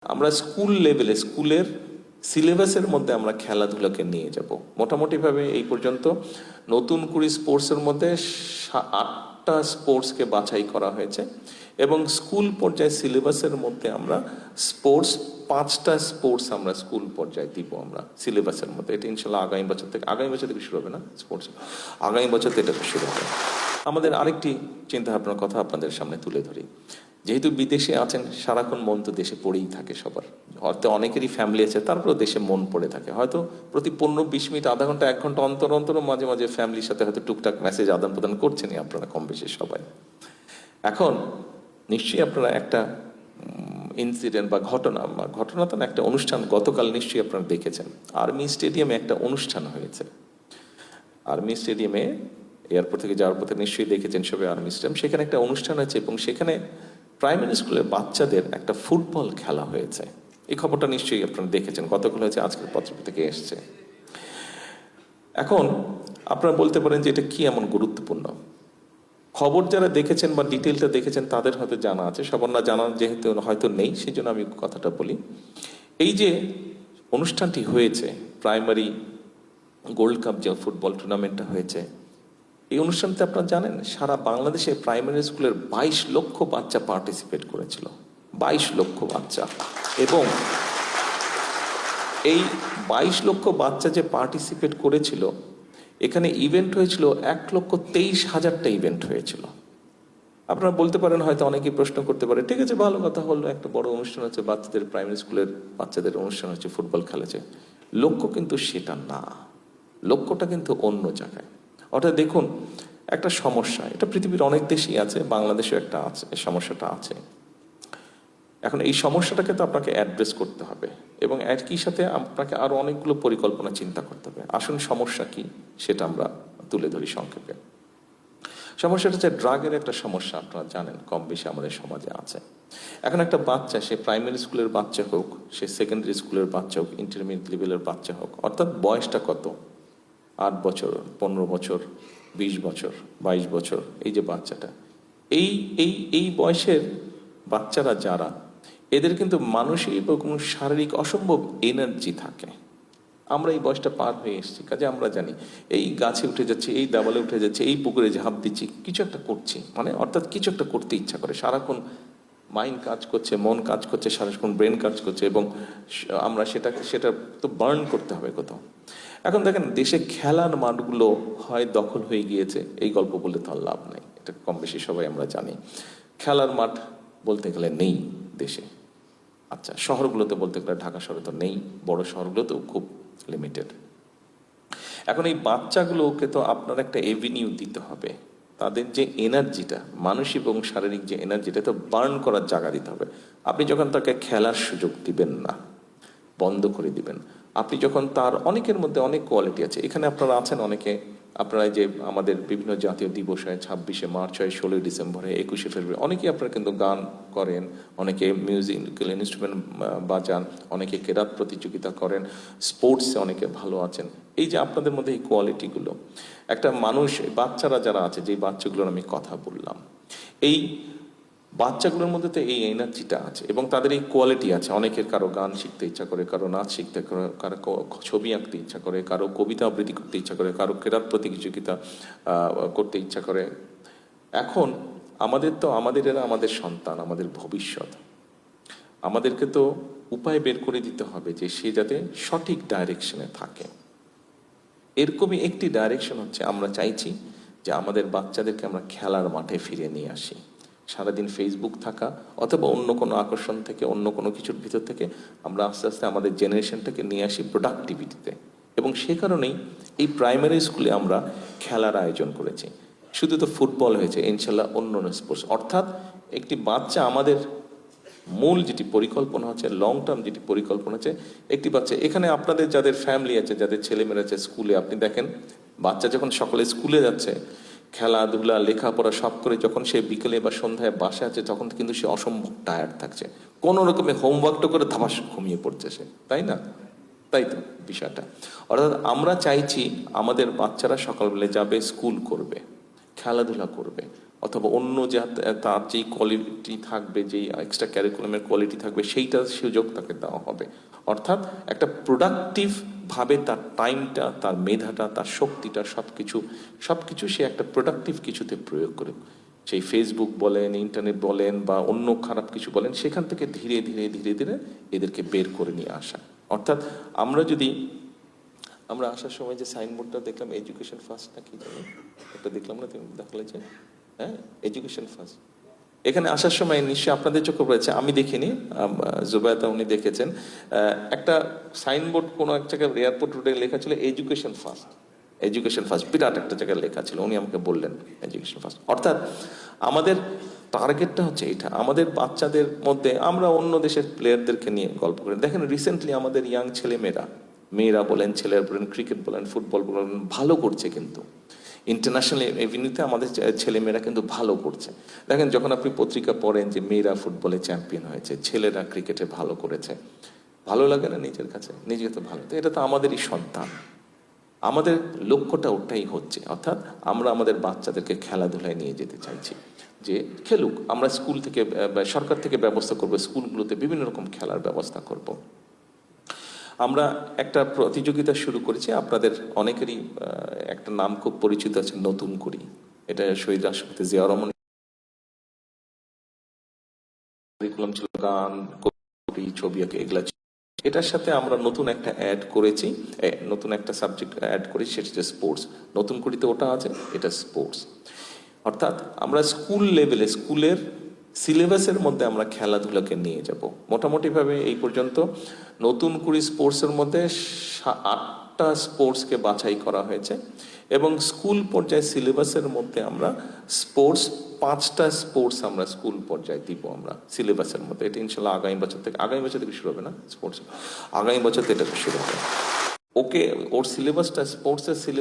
আমরা স্কুল লেভেলে স্কুলের সিলেবাসের মধ্যে আমরা খেলাধুলাকে নিয়ে যাব মোটামুটিভাবে। এই পর্যন্ত নতুন করে স্পোর্টসের মধ্যে 8টা স্পোর্টসকে বাছাই করা হয়েছে এবং স্কুল পর্যায়ে সিলেবাসের মধ্যে আমরা স্পোর্টস 5টা স্পোর্টস আমরা স্কুল পর্যায়ে দিব আমরা সিলেবাসের মধ্যে। এটা ইনশাল্লাহ আগামী বছর থেকে শুরু হবে না স্পোর্টস, আগামী বছর থেকে এটা শুরু হবে। আমাদের আরেকটি চিন্তাভাবনার কথা আপনাদের সামনে তুলে ধরি। যেহেতু বিদেশে আছেন, সারাক্ষণ মন তো দেশে পড়েই থাকে সবার, হয়তো অনেকেরই ফ্যামিলি আছে, তারপরেও দেশে মন পড়ে থাকে। হয়তো প্রতি 15-20 মিনিট, আধা ঘন্টা, 1 ঘন্টা অন্তর অন্তর মাঝে মাঝে ফ্যামিলির সাথে হয়তো টুকটাক মেসেজ আদান প্রদান করছেনই আপনারা কম বেশি সবাই। এখন নিশ্চয়ই আপনারা একটা ইনসিডেন্ট বা ঘটনা তো না, একটা অনুষ্ঠান গতকাল নিশ্চয়ই আপনারা দেখেছেন। আর্মি স্টেডিয়ামে একটা অনুষ্ঠান হয়েছে। আর্মি স্টেডিয়ামে এয়ারপোর্ট থেকে যাওয়ার পথে নিশ্চয়ই দেখেছেন সবাই আর্মি স্টেডিয়াম, সেখানে একটা অনুষ্ঠান হয়েছে এবং সেখানে প্রাইমারি স্কুলের বাচ্চাদের একটা ফুটবল খেলা হয়েছে। এই খবরটা নিশ্চয়ই আপনারা দেখেছেন, গতকাল হয়েছে, আজকের পত্র থেকে এসছে। এখন আপনারা বলতে পারেন যে এটা কি এমন গুরুত্বপূর্ণ খবর? যারা দেখেছেন বা ডিটেলটা দেখেছেন তাদের হয়তো জানা আছে, সবার না জানা যেহেতু হয়তো নেই, সেই জন্য আমি কথাটা বলি। এই যে অনুষ্ঠানটি হয়েছে, প্রাইমারি গোল্ড কাপ যে ফুটবল টুর্নামেন্টটা হয়েছে, এই অনুষ্ঠানতে আপনারা জানেন সারা বাংলাদেশে প্রাইমারি স্কুলের 22 লক্ষ বাচ্চা পার্টিসিপেট করেছিল। 22 লক্ষ বাচ্চা। এবং এই 22 লক্ষ বাচ্চা যে পার্টিসিপেট করেছিল, এখানে ইভেন্ট হয়েছিল 1,23,000টা ইভেন্ট হয়েছিল। আপনারা বলতে পারেন, হয়তো অনেকেই প্রশ্ন করতে পারে, ঠিক আছে ভালো কথা হলো, একটা বড় অনুষ্ঠান হচ্ছে, বাচ্চাদের প্রাইমারি স্কুলের বাচ্চাদের অনুষ্ঠান হচ্ছে, ফুটবল খেলেছে। লক্ষ্য কিন্তু সেটা না, লক্ষ্যটা কিন্তু অন্য জায়গায়। অর্থাৎ দেখুন, একটা সমস্যা, এটা পৃথিবীর অনেক দেশেই আছে, বাংলাদেশেও একটা আছে, সমস্যাটা আছে। এখন এই সমস্যাটাকে তো আপনাকে অ্যাড্রেস করতে হবে এবং একই সাথে আপনাকে আরো অনেকগুলো পরিকল্পনা চিন্তা করতে হবে। আসুন সমস্যা কি সেটা আমরা তুলে ধরি সংক্ষেপে। সমস্যাটা হচ্ছে ড্রাগের একটা সমস্যা, আপনারা জানেন কম বেশি আমাদের সমাজে আছে। এখন একটা বাচ্চা, সে প্রাইমারি স্কুলের বাচ্চা হোক, সে সেকেন্ডারি স্কুলের বাচ্চা হোক, ইন্টারমিডিয়েট লেভেলের বাচ্চা হোক, অর্থাৎ বয়সটা কত, 8 বছর, 15 বছর, 20 বছর, 22 বছর, এই যে বাচ্চাটা, এই এই এই বয়সের বাচ্চারা যারা, এদের কিন্তু মানসিক এবং শারীরিক অসম্ভব এনার্জি থাকে। আমরা এই বয়সটা পার হয়ে এসেছি, কাজে আমরা জানি এই গাছে উঠে যাচ্ছে, এই দেওয়ালে উঠে যাচ্ছে, এই পুকুরে ঝাঁপ দিচ্ছি, কিছু একটা করছি, মানে অর্থাৎ কিছু একটা করতে ইচ্ছা করে, সারাক্ষণ মাইন্ড কাজ করছে, মন কাজ করছে, সারাক্ষণ ব্রেন কাজ করছে এবং আমরা সেটা তো বার্ন করতে হবে কোথাও। এখন দেখেন, দেশে খেলার মাঠগুলো হয় দখল হয়ে গিয়েছে, এই গল্প বললে তো আর লাভ নাই, এটা কম বেশি সবাই আমরা জানি। খেলার মাঠ বলতে গেলে নেই দেশে। আচ্ছা, শহরগুলোতে বলতে গেলে ঢাকা শহরে তো নেই, বড় শহরগুলোতেও খুব লিমিটেড। এখন এই বাচ্চাগুলোকে তো আপনার একটা এভিনিউ দিতে হবে, তাদের যে এনার্জিটা, মানসিক এবং শারীরিক যে এনার্জিটা, তো বার্ন করার জায়গা দিতে হবে। আপনি যখন তাকে খেলার সুযোগ দিবেন না, বন্ধ করে দিবেন, আপনি যখন তার, অনেকের মধ্যে অনেক কোয়ালিটি আছে, এখানে আপনারা আছেন অনেকে, আপনারা যে আমাদের বিভিন্ন জাতীয় দিবস হয়, 26শে মার্চ হয়, 16ই ডিসেম্বর হয়, 21শে ফেব্রুয়ারি, অনেকেই আপনারা কিন্তু গান করেন, অনেকে মিউজিক্যাল ইনস্ট্রুমেন্ট বাজান, অনেকে কেরাত প্রতিযোগিতা করেন, স্পোর্টসে অনেকে ভালো আছেন। এই যে আপনাদের মধ্যে এই কোয়ালিটিগুলো, একটা মানুষ, বাচ্চারা যারা আছে, যে বাচ্চাগুলোর আমি কথা বললাম, এই বাচ্চাগুলোর মধ্যে তো এই এনার্জিটা আছে এবং তাদের এই কোয়ালিটি আছে। অনেকের কারো গান শিখতে ইচ্ছা করে, কারো নাচ শিখতে, কারো ছবি আঁকতে ইচ্ছা করে, কারো কবিতা আবৃত্তি করতে ইচ্ছা করে, কারো কেরাত প্রতিযোগিতা করতে ইচ্ছা করে। এখন আমাদের এরা আমাদের সন্তান, আমাদের ভবিষ্যৎ। আমাদেরকে তো উপায় বের করে দিতে হবে যে সে যাতে সঠিক ডাইরেকশনে থাকে। এরকমই একটি ডাইরেকশন হচ্ছে, আমরা চাইছি যে আমাদের বাচ্চাদেরকে আমরা খেলার মাঠে ফিরে নিয়ে আসি। সারাদিন ফেসবুক থাকা অথবা অন্য কোনো আকর্ষণ থেকে, অন্য কোনো কিছুর ভিতর থেকে আমরা আস্তে আস্তে আমাদের জেনারেশনটাকে নিয়ে আসি প্রোডাক্টিভিটিতে। এবং সে কারণেই এই প্রাইমারি স্কুলে আমরা খেলার আয়োজন করেছি। শুধু তো ফুটবল হয়েছে, ইনশাল্লাহ অন্য স্পোর্টস। অর্থাৎ একটি বাচ্চা, আমাদের মূল যেটি পরিকল্পনা হচ্ছে, লং টার্ম যেটি পরিকল্পনা হচ্ছে, একটি বাচ্চা, এখানে আপনাদের যাদের ফ্যামিলি আছে, যাদের ছেলেমেয়েরা আছে স্কুলে, আপনি দেখেন বাচ্চা যখন সকালে স্কুলে যাচ্ছে, খেলাধুলা লেখাপড়া সব করে যখন সে বিকেলে বা সন্ধ্যায় বাসে আছে, তখন কিন্তু সে অসম্ভব টায়ার্ড থাকছে, কোনো রকমের হোমওয়ার্কটা করে ধাপাস ঘুমিয়ে পড়ছে সে, তাই না? তাই তো বিষয়টা। অর্থাৎ আমরা চাইছি আমাদের বাচ্চারা সকালবেলা যাবে, স্কুল করবে, খেলাধুলা করবে, অথবা অন্য যা তার যেই কোয়ালিটি থাকবে, যেই এক্সট্রা ক্যারিকুলামের কোয়ালিটি থাকবে, সেইটার সুযোগ তাকে দেওয়া হবে। অর্থাৎ একটা প্রোডাক্টিভ ভাবে তার টাইমটা, তার মেধাটা, তার শক্তিটা, সবকিছু সে একটা প্রোডাক্টিভ কিছুতে প্রয়োগ করে, সেই ফেসবুক বলেন, ইন্টারনেট বলেন বা অন্য খারাপ কিছু বলেন, সেখান থেকে ধীরে ধীরে ধীরে ধীরে এদেরকে বের করে নিয়ে আসা। অর্থাৎ আমরা আসার সময় যে সাইনবোর্ডটা দেখলাম, এডুকেশন ফার্স্ট না কি জানি একটা দেখলাম না, তুমি দেখালে যে, হ্যাঁ, এডুকেশন ফার্স্ট। এখানে আসার সময় নিশ্চয়ই আপনাদের চোখে পড়েছে, আমি দেখিনি, জুবায়েদা উনি দেখেছেন, একটা সাইনবোর্ড কোনো এক জায়গায় এয়ারপোর্ট রোডে লেখা ছিল এডুকেশন ফার্স্ট। এডুকেশন ফার্স্ট বিরাট একটা জায়গায় লেখা ছিল, উনি আমাকে বললেন এডুকেশন ফার্স্ট। অর্থাৎ আমাদের টার্গেটটা হচ্ছে এটা, আমাদের বাচ্চাদের মধ্যে, আমরা অন্য দেশের প্লেয়ারদেরকে নিয়ে গল্প করি, দেখেন রিসেন্টলি আমাদের ইয়াং মেয়েরা বলেন, ছেলেরা বলেন, ক্রিকেট বলেন, ফুটবল বলেন, ভালো করছে কিন্তু ইন্টারন্যাশনাল এভিনিউতে আমাদের ছেলেমেয়েরা কিন্তু ভালো করছে। দেখেন যখন আপনি পত্রিকা পড়েন যে মেয়েরা ফুটবলে চ্যাম্পিয়ন হয়েছে, ছেলেরা ক্রিকেটে ভালো করেছে, ভালো লাগে না নিজের কাছে? নিজেকে তো ভালো, তো এটা তো আমাদেরই সন্তান। আমাদের লক্ষ্যটা ওটাই হচ্ছে, অর্থাৎ আমরা আমাদের বাচ্চাদেরকে খেলাধুলায় নিয়ে যেতে চাইছি, যে খেলুক। আমরা স্কুল থেকে, সরকার থেকে ব্যবস্থা করব, স্কুলগুলোতে বিভিন্ন রকম খেলার ব্যবস্থা করব। আমরা একটা প্রতিযোগিতা শুরু করেছি, আপনাদের অনেকেরই একটা নাম খুব পরিচিত আছে, নতুন করি। এটা শহীদ রাষ্ট্রপতি জিয়াউর রহমান কারিকুলাম ছিল, গান, কবি, ছবি আঁকা, এগুলা ছিল। এটার সাথে আমরা নতুন একটা অ্যাড করেছি, নতুন একটা সাবজেক্ট অ্যাড করেছি, সেটা হচ্ছে স্পোর্টস। নতুন করিতে ওটা আছে, এটা স্পোর্টস। অর্থাৎ আমরা স্কুল লেভেলে, স্কুলের সিলেবাসের মধ্যে আমরা খেলাধুলাকে নিয়ে যাব। মোটামুটিভাবে এই পর্যন্ত নতুন কুড়ি স্পোর্টসের মধ্যে 8টা স্পোর্টসকে বাছাই করা হয়েছে, এবং স্কুল পর্যায়ে সিলেবাসের মধ্যে আমরা 5টা স্পোর্টস আমরা স্কুল পর্যায়ে দিব আমরা সিলেবাসের মধ্যে। এটা ইনশাল্লাহ আগামী বছর থেকে শুরু হবে না স্পোর্টস, আগামী বছর থেকে এটা শুরু হবে। ওকে, ওর সিলেবাসটা, স্পোর্টসের